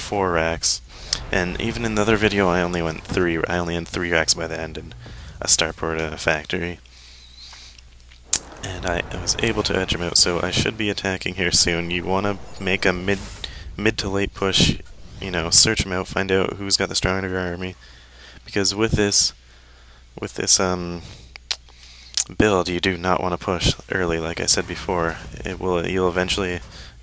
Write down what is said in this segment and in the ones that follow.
4 racks, and even in the other video I only had 3 racks by the end in a starport at a factory. And I was able to edge him out, so I should be attacking here soon. You want to make a mid to late push, you know, search him out, find out who's got the stronger army, because with this build, you do not want to push early. Like I said before,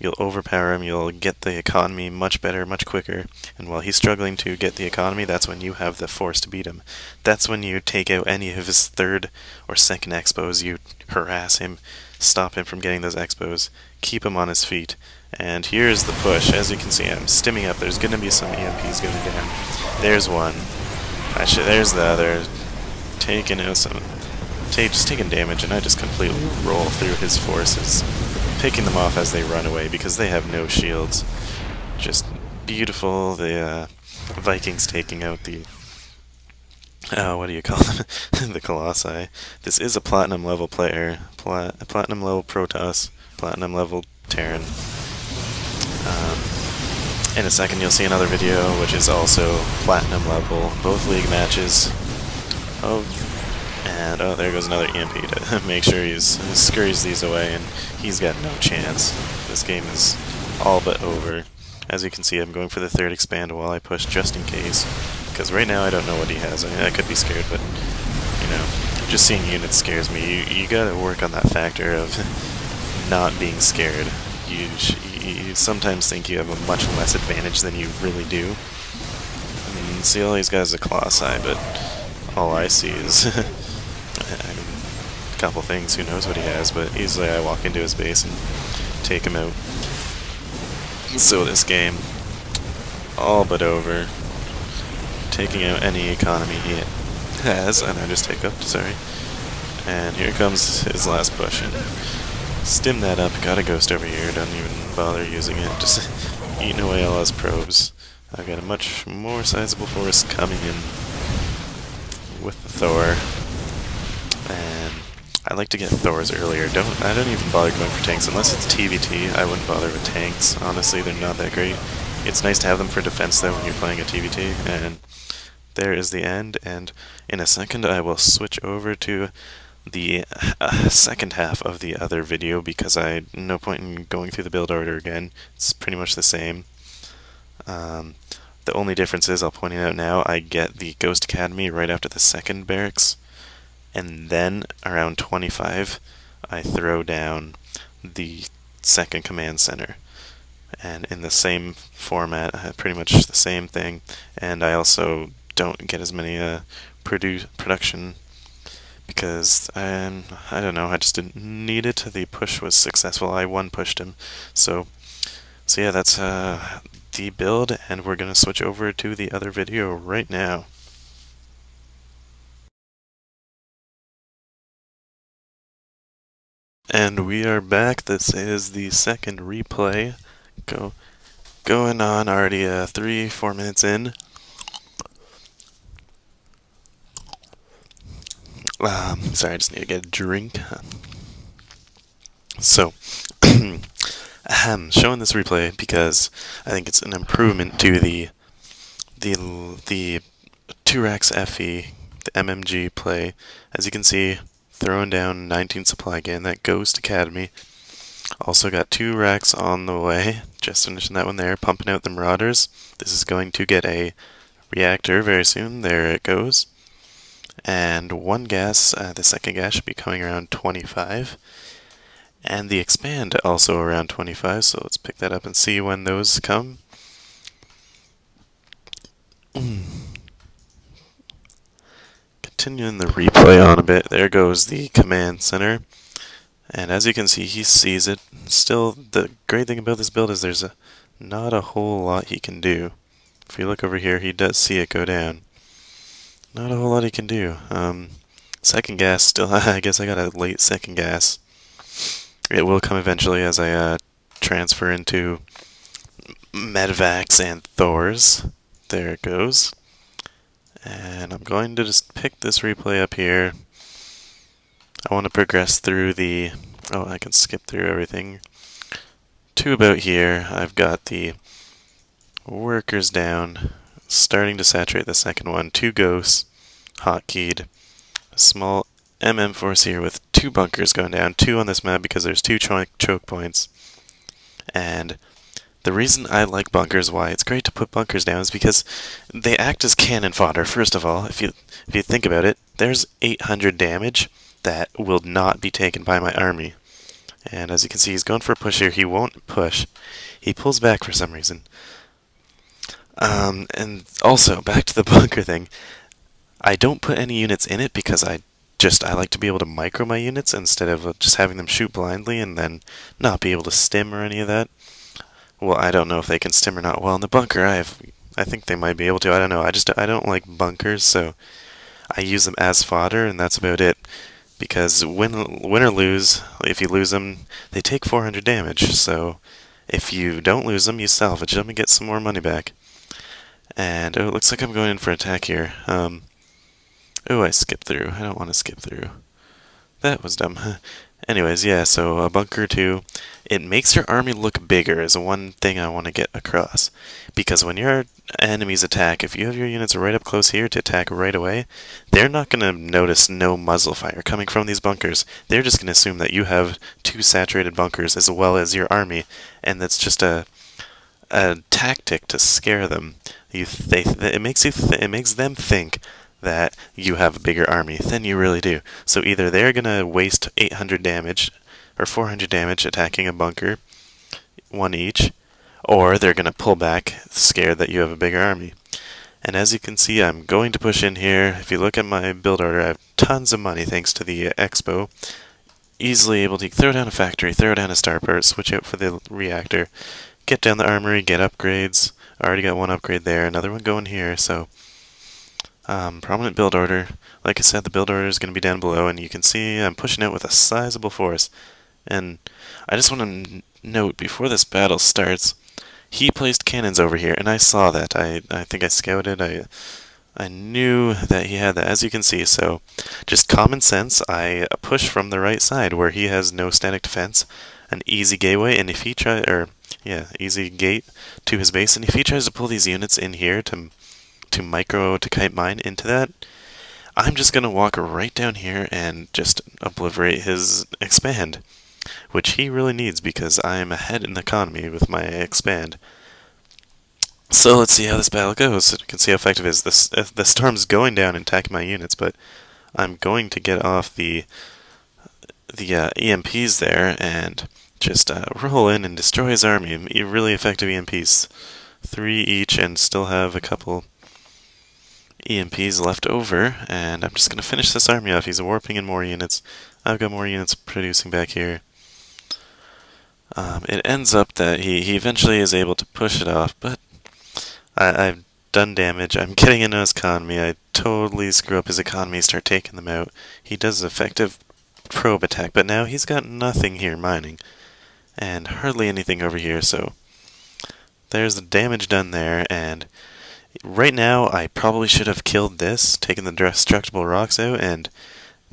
you'll overpower him, you'll get the economy much better, much quicker, and while he's struggling to get the economy, that's when you have the force to beat him. That's when you take out any of his third or second expos, you harass him, stop him from getting those expos, keep him on his feet. And here's the push. As you can see, I'm stimming up. There's going to be some EMPs going down. There's one. There's the other. Taking out just taking damage, and I just completely roll through his forces, picking them off as they run away because they have no shields. Just beautiful. The Vikings taking out the what do you call them? The Colossi. This is a platinum level player, platinum level protoss, platinum level Terran. In a second you'll see another video which is also platinum level, both league matches. And there goes another EMP to make sure he scurries these away, and he's got no chance. This game is all but over. As you can see, I'm going for the third expand while I push just in case, because right now I don't know what he has. I could be scared, but you know, just seeing units scares me. You gotta work on that factor of not being scared. You sometimes think you have a much less advantage than you really do. I mean, see all these guys are Colossi, but all I see is I mean, a couple things, who knows what he has, but easily I walk into his base and take him out. So this game, all but over. Taking out any economy he has, and I just take up, sorry. And here comes his last push, and stim that up, got a ghost over here, don't even bother using it, just eating away all his probes. I've got a much more sizable force coming in with the Thor, and I like to get Thors earlier. I don't even bother going for tanks unless it's TVT. I wouldn't bother with tanks. Honestly, they're not that great. It's nice to have them for defense though when you're playing a TVT. And there is the end. And in a second, I will switch over to the second half of the other video because no point in going through the build order again. It's pretty much the same. The only difference is, I'll point it out now, I get the Ghost Academy right after the second barracks, and then around 25 I throw down the second command center. And in the same format, pretty much the same thing, and I also don't get as many production because I don't know, I just didn't need it. The push was successful. I one-pushed him. So yeah, that's the build, and we're going to switch over to the other video right now. And we are back. This is the second replay. Going on already 3-4 minutes in. Sorry, I just need to get a drink. So, showing this replay because I think it's an improvement to the 2 racks FE, the MMG play. As you can see, throwing down 19 supply again, that Ghost Academy. Also got 2 racks on the way, just finishing that one there, pumping out the Marauders. This is going to get a reactor very soon, there it goes. And 1 gas, the second gas should be coming around 25. And the expand also around 25, so let's pick that up and see when those come. Continuing the replay on a bit, there goes the command center. And as you can see, he sees it. Still, the great thing about this build is there's not a whole lot he can do. If you look over here, he does see it go down. Not a whole lot he can do. Second gas, still, I guess I got a late second gas. It will come eventually as I transfer into Medvacs and Thors. There it goes. And I'm going to just pick this replay up here. I want to progress through the... Oh, I can skip through everything. To about here, I've got the Workers down. Starting to saturate the second one. 2 ghosts. Hotkeyed. A small MM force here with 2 bunkers going down. 2 on this map because there's 2 choke points. And the reason I like bunkers, why it's great to put bunkers down, is because they act as cannon fodder. First of all, if you think about it, there's 800 damage that will not be taken by my army. And as you can see, he's going for a push here. He won't push. He pulls back for some reason. And also, back to the bunker thing, I don't put any units in it because I like to be able to micro my units instead of just having them shoot blindly and then not be able to stim or any of that. Well, I don't know if they can stim or not. Well, in the bunker, I think they might be able to. I don't know. I don't like bunkers, so I use them as fodder, and that's about it. Because win or lose, if you lose them, they take 400 damage. So if you don't lose them, you salvage them and get some more money back. And oh, it looks like I'm going in for attack here. Oh, I skipped through. I don't want to skip through. That was dumb. Anyways, yeah, so Bunker 2, it makes your army look bigger is one thing I want to get across. Because when your enemies attack, if you have your units right up close here to attack right away, they're not going to notice no muzzle fire coming from these bunkers. They're just going to assume that you have 2 saturated bunkers as well as your army, and that's just a tactic to scare them. It makes them think that you have a bigger army than you really do. So either they're going to waste 800 damage or 400 damage attacking a bunker, 1 each, or they're going to pull back scared that you have a bigger army. And as you can see, I'm going to push in here. If you look at my build order, I have tons of money thanks to the expo. Easily able to throw down a factory, throw down a starport, switch out for the reactor, get down the armory, get upgrades. I already got 1 upgrade there, another one going here, so prominent build order. Like I said, the build order is going to be down below, and you can see I'm pushing out with a sizable force. And I just want to note, before this battle starts, he placed cannons over here, and I saw that. I think I scouted. I knew that he had that, as you can see. So, just common sense, I push from the right side where he has no static defense, an easy gateway, and if he easy gate to his base, and if he tries to pull these units in here to kite mine into that, I'm just gonna walk right down here and just obliterate his expand, which he really needs because I am ahead in the economy with my expand. So let's see how this battle goes. You can see how effective it is. The storm's going down and attacking my units, but I'm going to get off the EMPs there and just roll in and destroy his army. Really effective EMPs, 3 each, and still have a couple EMPs left over, and I'm just going to finish this army off. He's warping in more units. I've got more units producing back here. It ends up that he eventually is able to push it off, but I've done damage. I'm getting into his economy. I totally screw up his economy, start taking them out. He does effective probe attack, but now he's got nothing here mining, and hardly anything over here, so there's the damage done there, and right now, I probably should have killed this, taken the destructible rocks out, and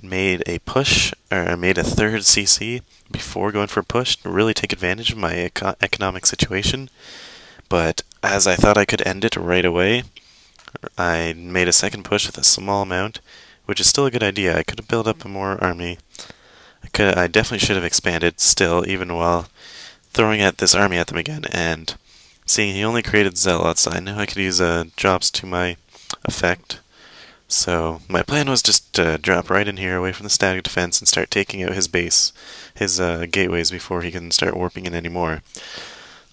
made a push, or made a 3rd CC before going for a push to really take advantage of my economic situation. But as I thought I could end it right away, I made a 2nd push with a small amount, which is still a good idea. I could have built up a more army. I definitely should have expanded still, even while throwing at this army at them again, and seeing he only created zealots, I knew I could use drops to my effect. So my plan was just to drop right in here away from the static defense and start taking out his base, his gateways, before he can start warping in anymore.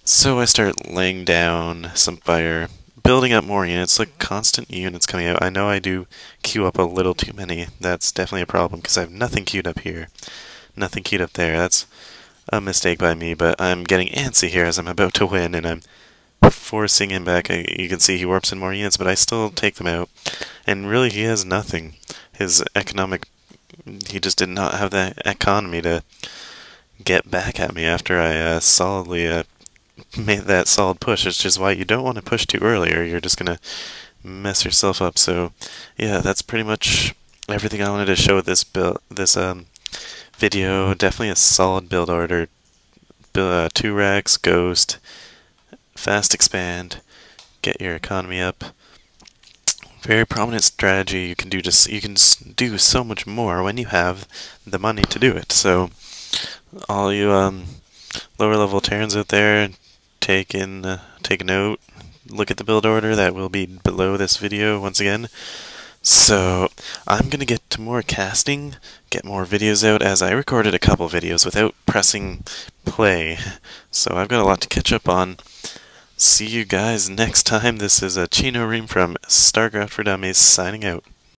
So I start laying down some fire, building up more units, like constant units coming out. I know I do queue up a little too many. That's definitely a problem because I have nothing queued up here, nothing queued up there. That's a mistake by me, but I'm getting antsy here as I'm about to win, and I'm forcing him back. You can see he warps in more units, but I still take them out. And really, he has nothing. His he just did not have that economy to get back at me after I solidly made that solid push. It's just why you don't want to push too early, or you're just gonna mess yourself up. So, yeah, that's pretty much everything I wanted to show with this video. Definitely a solid build order. 2 racks, ghost, fast expand, get your economy up. Very prominent strategy. You can do so much more when you have the money to do it. So all you lower level Terrans out there, take note. Look at the build order that will be below this video once again. So I'm gonna get to more casting, get more videos out, as I recorded a couple videos without pressing play. So I've got a lot to catch up on. See you guys next time. This is a Chino Ream from Starcraft for Dummies signing out.